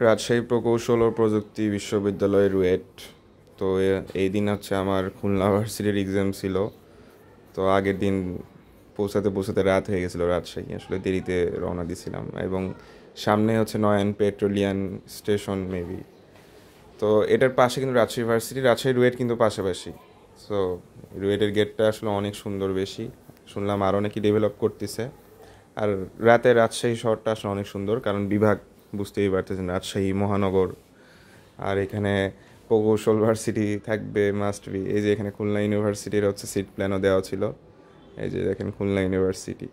রাজশাহী প্রকৌশল ও প্রযুক্তি বিশ্ববিদ্যালয় রুয়েট। তো এই দিন হচ্ছে আমার খুলনা ভার্সিটির এক্সাম ছিল। তো আগের দিন পৌঁছাতে পৌঁছাতে রাত হয়ে গেছিলো রাজশাহী, আসলে দেরিতে রওনা দিছিলাম। এবং সামনে হচ্ছে নয়ন পেট্রোলিয়াম স্টেশন মেবি। তো এটার পাশে কিন্তু রাজশাহী ভার্সিটি, রাজশাহী রুয়েট কিন্তু পাশাপাশি। সো রুয়েটের গেটটা আসলে অনেক সুন্দর, বেশি শুনলাম আরও নাকি ডেভেলপ করতেছে। আর রাতে রাজশাহী শহরটা আসলে অনেক সুন্দর, কারণ বিভাগ বুঝতেই পারতেছেন, রাজশাহী মহানগর। আর এখানে প্রকৌশল ভার্সিটি থাকবে মাস্ট বি। এই যে এখানে খুলনা ইউনিভার্সিটির হচ্ছে সিট প্ল্যানও দেওয়া ছিল, এই যে দেখেন খুলনা ইউনিভার্সিটি।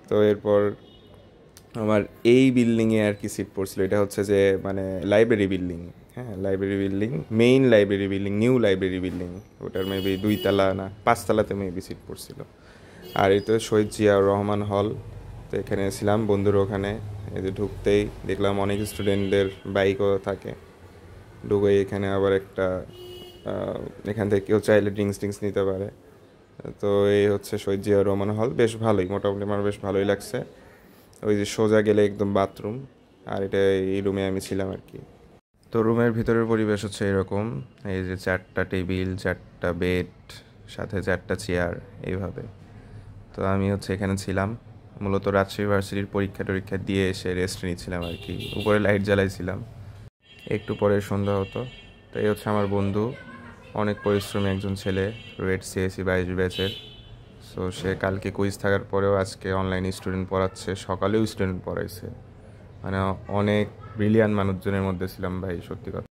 তো এরপর আমার এই বিল্ডিংয়ে আর কি সিট পড়ছিল, এটা হচ্ছে যে মানে লাইব্রেরি বিল্ডিং। হ্যাঁ, library building, main library building, new library building. ওটার মেবি 2 তলা না 5 তলাতে মেবি সিট পড়ছিল। আর এই তো শহীদ জিয়াউর রহমান হল। তো এখানে ছিলাম বন্ধুর ওখানে। এই যে ঢুকতেই দেখলাম অনেক স্টুডেন্টদের বাইকও থাকে। ঢুকে এখানে আবার একটা এখান থেকে কেউ চাইলে ড্রিঙ্কস নিতে পারে। তো এই হচ্ছে শহীদ জিয়াউর রহমান হল, বেশ ভালোই, মোটামুটি আমার বেশ ভালোই লাগছে। ওই যে সোজা গেলে একদম বাথরুম, আর এটা এই রুমে আমি ছিলাম আর কি। তো রুমের ভিতরের পরিবেশ হচ্ছে এরকম। এই যে 4টা টেবিল, 4টা বেড, সাথে 4টা চেয়ার, এইভাবে। তো আমি হচ্ছে এখানে ছিলাম মূলত রাজশাহী ভার্সিটির পরীক্ষা টরীক্ষা দিয়ে এসে রেস্ট নিচ্ছিলাম আর কি। উপরে লাইট জ্বালাইছিলাম, একটু পরে সন্ধ্যা হতো। তো এই হচ্ছে আমার বন্ধু, অনেক পরিশ্রমী একজন ছেলে, রুয়েট সিএসি 22 ব্যাচের। সো সে কালকে কুইজ থাকার পরেও আজকে অনলাইনে স্টুডেন্ট পড়াচ্ছে, সকালেও স্টুডেন্ট পড়াইছে। মানে অনেক ব্রিলিয়ান্ট মানুষজনের মধ্যে ছিলাম ভাই, সত্যি কথা।